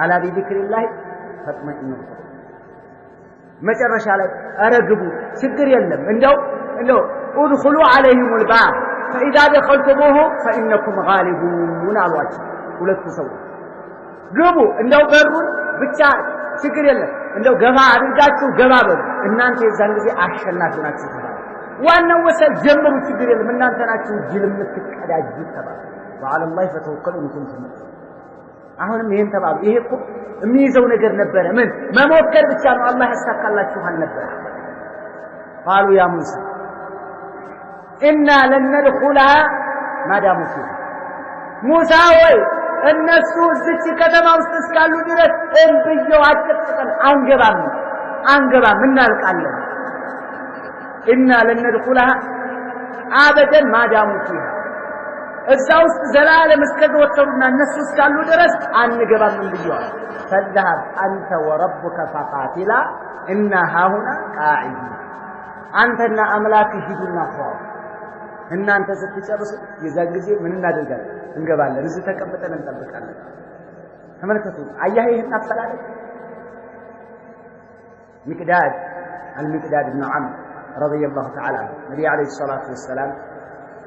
አላ ቢዚክሪላህ ፈጥመኢኑ መጨረሻ ላይ አረግቡ ችግር የለም እንደው ادخلوا عليهم الباب فإذا دخلتموه فإنكم غالبون አሏቸው ሁለቱ ሰው ግቡ እንደው በሩን ብቻ ችግር የለም እንደው ገባ አድርጋችሁ ገባ በሉ እናንተ የዛን ጊዜ አሸናፊ ናችሁ ተባለ ዋናው ወሰል ጀምሩ ችግር የለም እናንተ ናችሁ ጅል የምትቀዳጁ ተባለ وعلى الله فتوكلوا إن كنتم አሁንም ይሄን ተባሉ ይሄ እኮ የሚይዘው ነገር ነበረ ምን መሞከር ብቻ ነው አላህ ያሳካላችኋል ነበር قالوا يا موسى إنا لن ندخلها ما داموا فيها موسى ወይ እነሱ እዚች ከተማ ውስጥ እስካሉ ድረስ እንብየው አጥቅቀን አንገባም እናልቃለን إنا لن ندخلها أبدا ما داموا فيها እዛ ውስጥ ዘላለም እስከወተሩና እነሱ እስካሉ ድረስ አንገባም እንብየው فذهب أنت وربك فقاتلا إنا هاهنا قاعدون አንተና አምላክህ ሂዱና ተዋው እናንተ ስትጨርሱ የዛን ጊዜ ምን እናደርጋለን እንገባለን እዚህ ተቀምጠን እንጠብቃለን ተመልከቱ አያህ ይሄን አፈላልግ المقداد بن عمرو رضي الله تعالى عنه النبي عليه الصلاة والسلام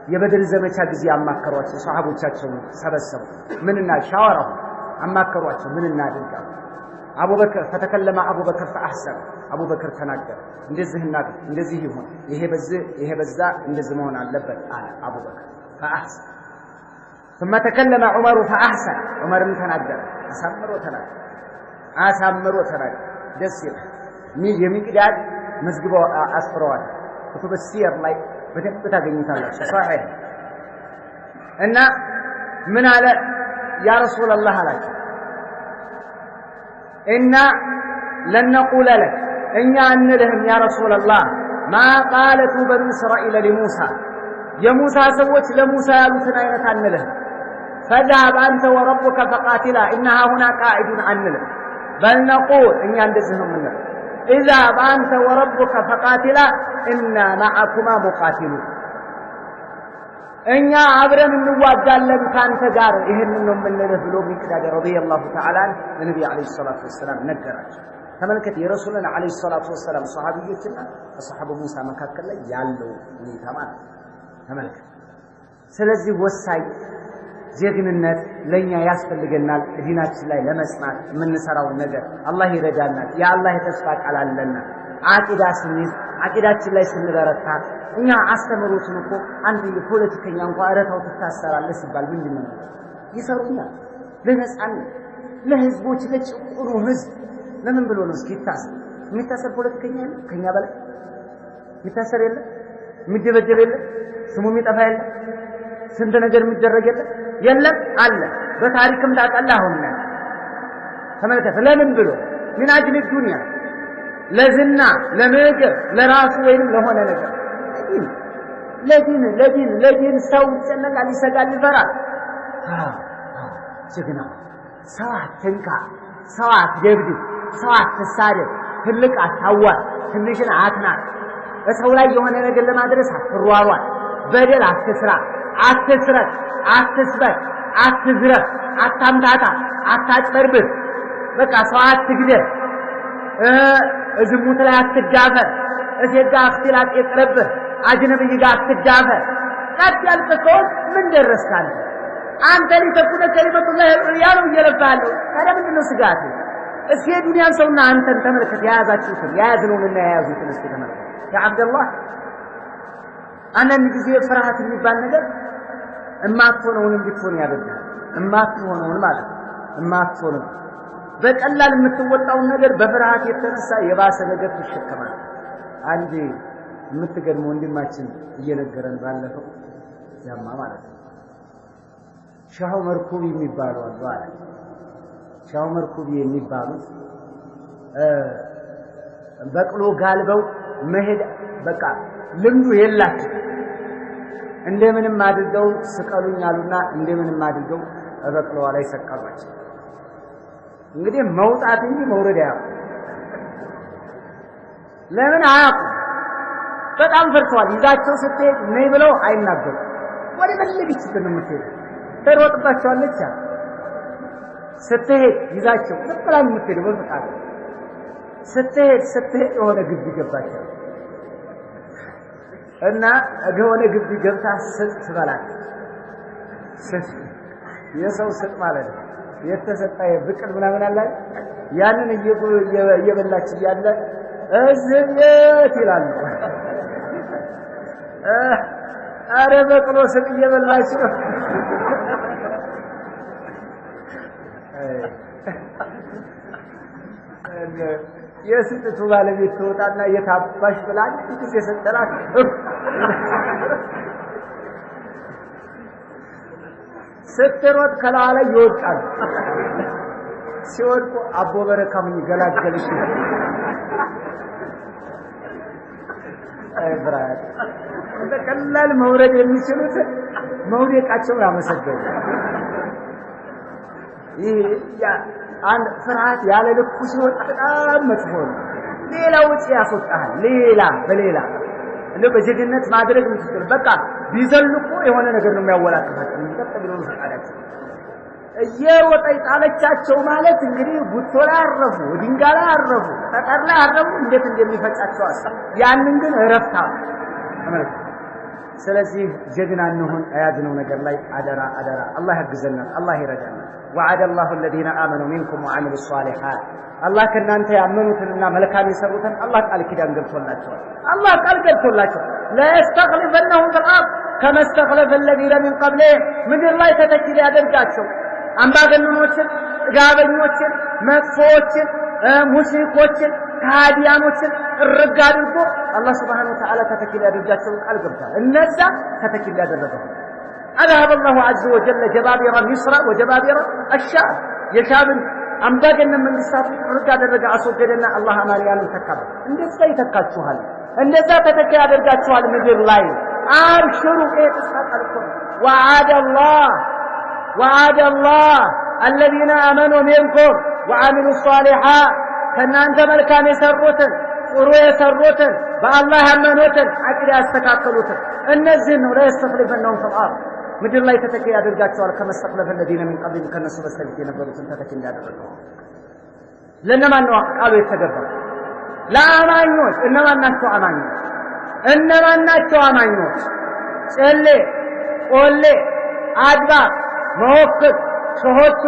የበድር ዘመቻ ጊዜ አማከሯቸው ሷሃቦቻቸው ሰበሰቡ ምንና ሻወራው አማከሯቸው ምን እናደርጋለን أبو بكر فتكلم أبو بكر فأحسن أبو بكر تناقر እንደዚህ ይሁን ይሄ በዛ እንደዚህ መሆን አለበት አለ أبو بكر فأحسن ثم تكلم عمر فأحسن عمر تناقر أسمرو تناقر ደስ ይላል የሚቅዳድ መዝግበው አስፍረዋል كتب السير ላይ በደንብ ታገኙታላችሁ صحيح እና ምን አለ يا رسول الله አላቸው إنا لن نقول لك إن أنلهم يا رسول الله ما قالت بنو إسرائيل لموسى يا موسى سوت لموسى يا لوتنا أنلهم فذهب أنت وربك فقاتلا إنها هنا قاعد أنلهم بل نقول إن يندزهم منه اذهب أنت وربك فقاتلا إنا معكما مقاتلون እኛ አብረን እንዋጋለን ካንተ ጋር ይሄንን ነው የምንለው ሚቅዳድ ረዲየላሁ ተዓላ ነብዩ አለይሂ ሰላቱ ወሰለም ነገራቸው ተመልከት የረሱልን አለይሂ ሰላቱ ወሰለም ሷሃቢዎችና ከሷሃቡ ሙሳ መካከል ላይ ያለው ሁኔታ ማለት ተመልከት ስለዚህ ወሳኝ ጀግንነት ለኛ ያስፈልገናል ዲናችን ላይ ለመስማት የምንሰራው ነገር አላህ ይረዳናል የአላህ ተስፋ ቃል አለና አቂዳችን ላይ ስንበረታ እኛ አስተምሮችን እኮ አንድ የፖለቲከኛ እንኳን አረታው ተታሰራለህ ሲባል ምንድነው ይሰሩኛል ለነጻነት ለህዝቦች ለጭቁኑ ህዝብ ለምን ብሎ ነው እስኪታሰር የሚታሰር ፖለቲከኛ ከኛ በላይ የሚታሰር የለ የሚደበደብ የለ ስሙ የሚጠፋ የለ ስንት ነገር የሚደረግ የለም አለ በታሪክም ታቀላሁና ተመልከተ ለምን ብሎ ምን አጅል ዱንያ ለዝና ለምግብ ለራሱ ወይንም ለሆነ ነገር ለዲን ሰው ይጨነቃል ይሰጋል ይፈራል ጀግና ሰው አትንካ ሰው አትደብድብ ሰው አትሳደብ ትልቅ አታዋር ትንሽን አትናቅ በሰው ላይ የሆነ ነገር ለማድረስ አትሯሯጥ በደል አትስራ አትስረቅ አትስበክ አትዝረፍ አታምታታ አታጭበርብር በቃ ሰው አትግደል እዝሙት ላይ አትዳፈር እዚጋ አክቲላት ይቅርብህ አጅነብይ ጋር አትዳፈር ቀጥ ያልከው ምን ደረስካል አንተ ሊተኩነ ከሊመቱላህ ያለው እየለፋለሁ ታዲያ ምንድነው ስጋት እስኪ ዱንያን ሰውና አንተን ተመልከት ያያዛችሁትን ያያዝነውንና ያያዙትን እስኪ ተመልከት ያ አብደላህ አንዳንድ ጊዜ ፍርሃት የሚባል ነገር እማትሆነውን እንድትሆን ያደርጋል እማትሆነውን ማለት እማትሆነው በቀላል የምትወጣው ነገር በፍርሃት የተነሳ የባሰ ነገር ትሸከማል አንዴ የምትገድመው ወንድማችን እየነገረን ባለፈው ያማ ማለት ነው ሻው መርኩብ የሚባለው አለ ሻው መርኩብ የሚባሉት በቅሎ ጋልበው መሄድ በቃ ልምዱ የላቸው እንደምንም አድርገው ስቀሉኝ አሉና እንደምንም አድርገው በቅሎዋ ላይ ሰቀሏቸው እንግዲህ መውጣት እንጂ መውረድ ያው ለምን አያውቁ በጣም ፈርተዋል ይዛቸው ስትሄድ ነይ ብለው አይናገሩ ወደ መልብት ስለምትሄድ ተሮጥባቸዋለች ስትሄድ ይዛቸው ተቀላም የምትሄድ በፍቃድ ስትሄድ የሆነ ግቢ ገባቸው እና የሆነ ግቢ ገብታ ስጥ ትበላለች የሰው ስጥ ማለት ነው የተሰጣ የብቅል ምናምን አለ ያንን እየበላች እያለ እዝየት ይላል አረ በቅሎ ስጥ እየበላች ነው የስጥቱ ባለቤት ተወጣና የታባሽ ብላኝ እንግዲህ የሰጠላት ስትሮጥ ከላዋ ላይ ይወጣል ሲወድቁ አቦ በረካም ይገላገልሽ አይ ብራድ በቀላል መውረድ የሚችሉት መውደቃቸው ያመሰገኑ ይሄ ያ አንድ ፍርሃት ያለ ልኩ ሲወጣ በጣም መጥፎ ነው ሌላው ያስወጣል ሌላ በሌላ እንደ በጀግነት ማድረግ ምትችል በቃ ቢዘልቁ የሆነ ነገር ነው የሚያወላቅፋቸው ተቀብለው ነው ፈቃዳቸው እየወጣ ይጣለቻቸው ማለት እንግዲህ ጉቶ ላይ አረፉ ድንጋይ ላይ አረፉ ጠጠር ላይ አረፉ እንዴት እንደሚፈጫቸው አሰብ ያንን ግን እረፍታ ስለዚህ ጀግና እንሆን አያዝነው ነገር ላይ አደራ አላህ ያግዘናል አላህ ይረዳናል وعد الله الذين آمنوا منكم وعملوا الصالحات الله كنانت يأمنوتنا ملكان يسروتن الله قال كده انقلتولاቸው الله قال قلتولاቸው لا يستخلفنهم في الأرض كما استخلف الذين من قبلهم من الله تتكل ያደርጋቸው አምባገነኖችን ጋበኞችን መጥፎችን ሙሽሪኮችን ካዲያኖችን እርግ አድርጎ አላህ Subhanahu Wa Ta'ala ተተኪል ያደርጋቸው ቃል ገብቷል እነዛ ተተኪል ያደረገው أذهب الله عز وجل جبابرة مصر وجبابرة الشام يشابن أمباقنا من السابق رجع درجة أصدقنا الله أمانيان تكبر اندس لا يتكاتشوها اندس لا تتكي درجاتشوها المدير لاي أبشروا إيه تسحق لكم وعد الله الذين آمنوا منكم وعملوا الصالحات كان أنت ملكان يسروتن وروا يسروتن بالله أمنوتن عقل يستكاكلوتن النزن ولا يستخلفنهم في الأرض ምድር ላይ ተተኪ ያደርጋቸዋል ከመስተቅለፈ الذين من قبل ከነሱ በስተፊት የነበሩትን ተተኪ እንዳደረገው ለነማን ነው ቃሉ የተገባው ለአማኞች እነማን ናቸው አማኞች ጨሌ ቆሌ አድባ መወክት ሾሆቱ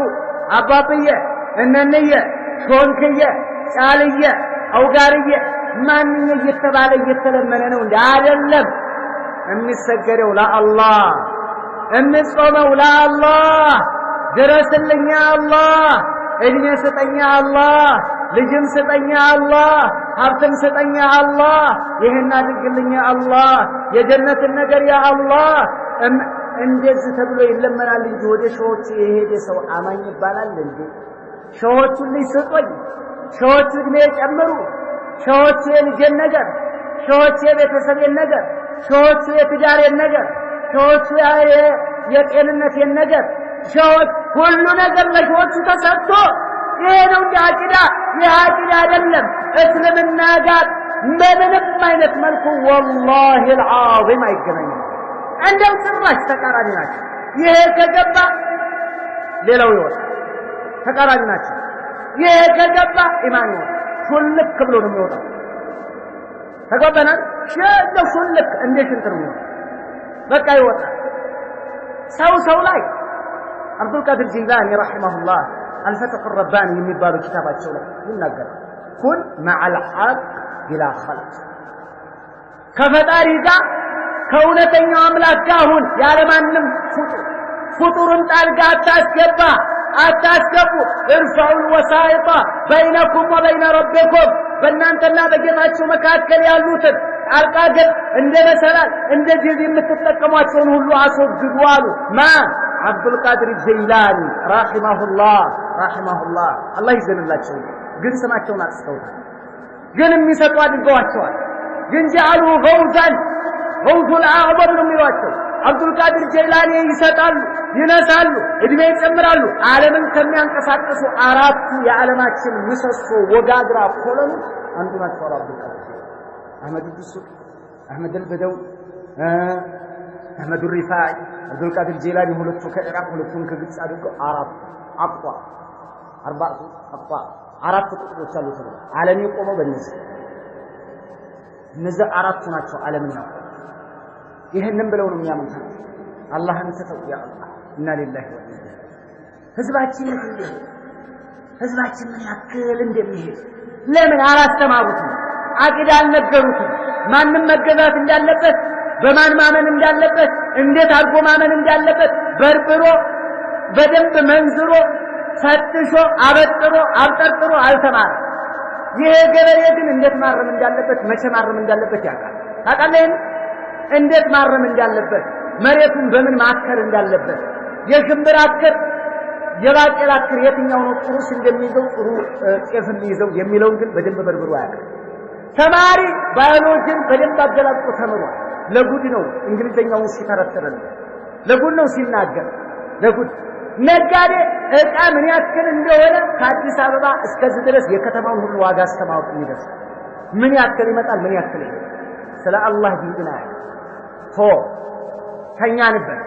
አባብየ እነንየ ሾንክየ ጫልየ አውጋርየ ማንኛ እየተባለ እየተለመነ ነው እንዴ አይደለም የሚሰገደው ለአላህ እምጾመው ለአላህ ድረስልኝ አላህ እድሜ ስጠኝ አላህ ልጅም ስጠኝ አላህ ሀብትም ስጠኝ አላህ ይሄን አድርግልኝ አላህ የጀነትን ነገር ያ አላህ እንደዚህ ተብሎ ይለመናል እንጂ ወደ ሾዎች የሄደ ሰው አማኝ ይባላል እንዴ ሾዎቹ ሊስጡኝ ሾዎቹ እድሜ ጨምሩ ሾዎቹ የልጅን ነገር ሾዎቹ የቤተሰብን ነገር ሾዎቹ የትዳሬን ነገር ሾዎቹ የጤንነትን ነገር ሾዎች ሁሉ ነገር ለሾዎቹ ተሰጥቶ ይሄ ነው እንደ አቂዳ የአቂዳ አይደለም እስልምና ጋር ምንም አይነት መልኩ والله العظيم አይገናኝም እንደው ጭራሽ ተቃራኒ ናቸው ይሄ ከገባ ሌላው ይወጣል ተቃራኒ ናቸው ይሄ ከገባ ኢማን ይወጣል ሹልክ ብሎ ነው የሚወጣው ተገባና ሸደው ሹልክ እንዴት እንትሩ በቃ ይወጣል ሰው ላይ عبد القادر الجيلاني رحمه الله الفتح الرباني የሚባሉ ኪታባቸው ላይ ይናገራል كن مع الحق بلا خلط ከፈጣሪ ጋር ከእውነተኛው አምላክ ጋር ሁን ያለማንም ፍጡርን ጣልቃ አታስገቡ ارفعوا الوسائط بينكم وبين ربكم በእናንተና በጌታችሁ መካከል ያሉትን አልቃገል እንደ መሰላል እንደ ጅዝ የምትጠቀሟቸውን ሁሉ አስወግዱ አሉ ማን عبد القادر الجيلاني رحمه الله الله ይዘንላቸው ግን ስማቸውን አጥተውታል ግን የሚሰጡ አድርገዋቸዋል ግን ጃሉ ገውዛን ገውዙል አዕظም ነው የሚሏቸው عبد القادر الجيلاني ይሰጣሉ ይነሳሉ እድሜ ይጨምራሉ ዓለምን ከሚያንቀሳቅሱ አራቱ የዓለማችን ምሰሶ ወጋግራ ኮሎኑ አንዱ ናቸው عبد القادر احمد الدسوقي احمد البدوي احمد الرفاعي عبد القادر الجيلاني ሁለቱ ከኢራቅ ሁለቱን ከግብጽ አድርገው አራት ቁጥሮች አሉ ተብሎ ዓለም የቆመው በእነዚህ አራቱ ናቸው ዓለምን ነው ይሄንን ብለው ነው የሚያምኑት አላህን ተተው ያ አላህ እና ሊላሂ ወኢና ህዝባችን ምን ያክል እንደሚሄድ ለምን አላስተማሩትም አቂዳ አልነገሩትም ማንም መገዛት እንዳለበት በማን ማመን እንዳለበት እንዴት አድርጎ ማመን እንዳለበት በርብሮ በደንብ መንዝሮ ፈትሾ አበጥሮ አብጠርጥሮ አልተማረ ይሄ ገበሬ ግን እንዴት ማረም እንዳለበት መቼ ማረም እንዳለበት ያውቃል ታውቃለህ እንዴት ማረም እንዳለበት መሬቱን በምን ማከር እንዳለበት የሽምብራ አከር የባቄላ አከር የትኛው ነው ጥሩ እንደሚይዘው ጥሩ ጤፍ የሚይዘው የሚለውን ግን በደንብ በርብሮ ያውቃል ተማሪ ባዮሎጂን በደንብ አገላጥቶ ተምሯል ለጉድ ነው እንግሊዘኛውን ሲተረተረን ለጉድ ነው ሲናገር ለጉድ ነጋዴ እቃ ምን ያክል እንደሆነ ከአዲስ አበባ እስከዚህ ድረስ የከተማውን ሁሉ ዋጋ አስተማውቅ ይደርስ ምን ያክል ይመጣል ምን ያክል ስለ አላህ ዲንና ተኛንበት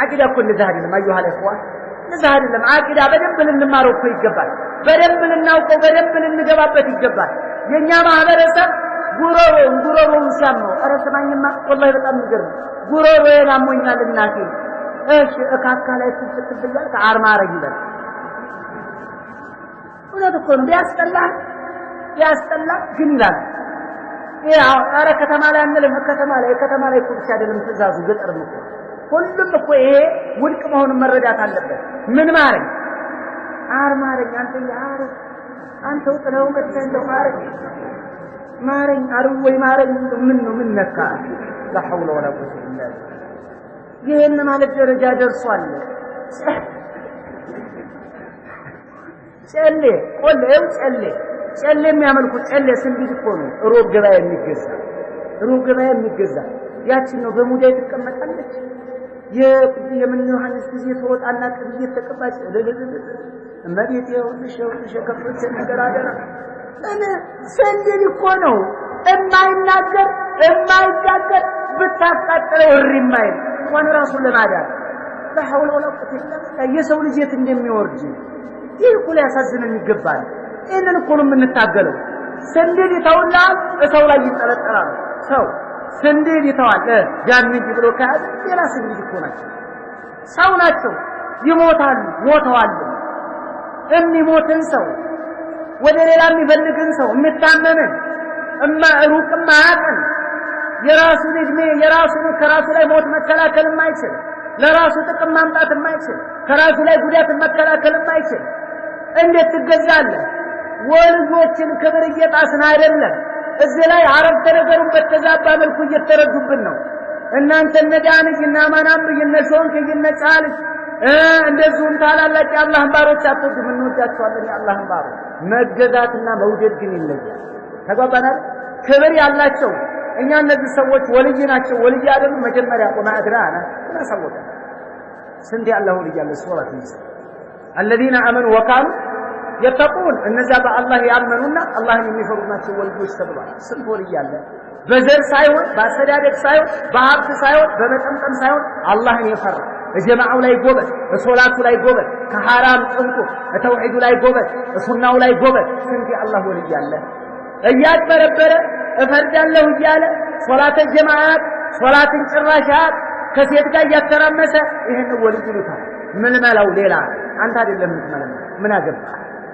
አቂዳ እኮ እንደዛ አይደለም አዩሃ ለኢኽዋን እንደዛ አይደለም አቂዳ በደንብ ልንማረው እኮ ይገባል በደንብ ልናውቀው በደንብ ልንገባበት ይገባል የኛ ማህበረሰብ ጉሮሮውን ሲያመው ኧረ ስማኝማ ወላሂ በጣም ይገርም ጉሮሮዬን አሞኛል እናቴ እሺ እካካ ላይ ስትብያል ከአርማረግ ይላል እውነት እኮ ነው ያስጠላ ግን ይላል ያው ኧረ ከተማ ላይ አንልም ከተማ ላይ እኮ ብቻ አይደለም ትእዛዙ ገጠርም እኮ ሁሉም እኮ ይሄ ውድቅ መሆኑን መረዳት አለበት ምን ማረኝ አንተ ወጥነው መጥተው ማረኝ አርወይ ማረኝ ምን ነካ لا حول ولا قوه الا بالله ይሄን ማለት ደረጃ ደርሷል ጨሌ የሚያመልኩት ጨሌ ስንዲት እኮ ነው ሮብ ገበያ የሚገዛ ያችን ነው በሙዳይ ተቀመጣለች የምን ዮሐንስ ጊዜ ተወጣና ቅብዬ ተቀባጭ እመቤቴ ይኸውልሽ ከፍቼ ነገር አደራ እኔ ሰንደል እኮ ነው የማይናገር ብታቃጥለው እሪማይ እንኳን ራሱን ለማዳን ለሐውለ ወላ ቁወተ ኢላ ቢላህ የሰው ልጅ የት እንደሚወርድ ይህ እኮ ያሳዝነን ይገባል እነን እኮ ነው የምንታገለው ሰንደል ይተውላል ሰው ላይ ይንጠለጠላል ሰው ሰንደል ይተዋል ጃንጂ ብሎ ካለ የራስ ልጅ እኮ ናቸው ሰው ናቸው ሞተዋል የሚሞትን ሰው ወደ ሌላ የሚፈልግን ሰው የሚታመምን ሩቅም አያውቅም የራሱን እድሜ ከራሱ ላይ ሞት መከላከል የማይችል ለራሱ ጥቅም ማምጣት የማይችል ከራሱ ላይ ጉዳት መከላከል የማይችል እንዴት ትገዛለህ ወልጆችን ክብር እየጣስን አይደለም እዚህ ላይ አረፍተ ነገሩን በተዛባ መልኩ እየተረዱብን ነው እናንተ ነዳንና ማናም ይነሾን ከይነጫል እንደዚሁም ታላላቅ የአላህን ባሮች አትወዱም እንወዳቸዋለን የአላህን ባሮች መገዛትና መውደድ ግን ይለያል ተጓባናል ክብር ያላቸው እኛ እነዚህ ሰዎች ወልይ ናቸው ወልይ አይደሉም መጀመሪያ ቆማድራና ተሰወደ ስንት ያለው ወልይ ያለ ሱራት ነው الذين امنوا وكانوا يتقون እነዛ በአላህ ያመኑና አላህን የሚፈሩ ናቸው ወልዮች ተብሏል ስንት ወልይ ያለ በዘር ሳይሆን በአስተዳደግ ሳይሆን በሀብት ሳይሆን በመጠምጠም ሳይሆን አላህን የፈራ በጀማዓው ላይ ጎበዝ በሶላቱ ላይ ጎበዝ ከሐራም ጽንቁ በተውሂዱ ላይ ጎበዝ በሱናው ላይ ጎበዝ ስንት አላህ ወልይ ያለ እያጭበረበረ እፈርዳለሁ እያለ ሶላተ ጀማዓት ሶላትን ጭራሻት ከሴት ጋር እያተራመሰ ይሄን ወልይ ይሉታል ምልመላው ሌላ አንተ አይደለም ምትመለመው ምን አገባ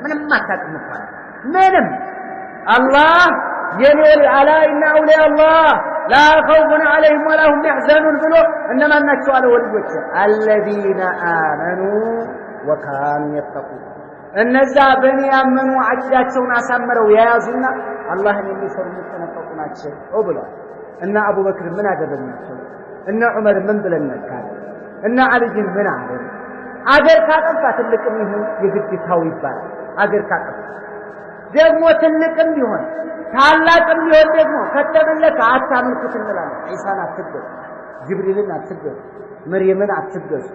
ምንም አታውቅም እንኳን ምንም አላህ የኔል አላ ኢነ አውሊያ አላህ لا خوف عليهم ولا هم يحزنون ብሎ እነማን ናቸው አለ ወልዮች الذين آمنوا وكانوا يتقون እነዛ በእኔ ያመኑ አቂዳቸውን አሳምረው የያዙና አላህን የሚፈሩ የሚጠነቀቁ ናቸው ብሏል እና አቡበክር ምን አደረግናቸው እና ዑመር ምን ብለናል እና አልይን ምን አደረግ አገር ካጠፋ ትልቅም ይሁን የግድታው ይባላል አገር ካጠፋ ደግሞ ትልቅም ቢሆን ታላቅም ቢሆን ደግሞ ከተመለከ አታምልኩት እንላለን ኢሳን አትገዙ ጅብሪልን አትገዙ መርየምን አትገዙ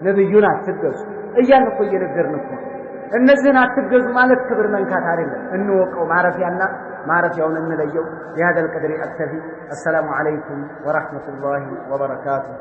ነብዩን አትገዙ እያን እኮ እየነገርን እኮ እነዚህን አትገዙ ማለት ክብር መንካት አይደለም እንወቀው ማረፊያና ማረፊያውን እንለየው بهذا القدر أكتفي السلام عليكم ورحمة الله وبركاته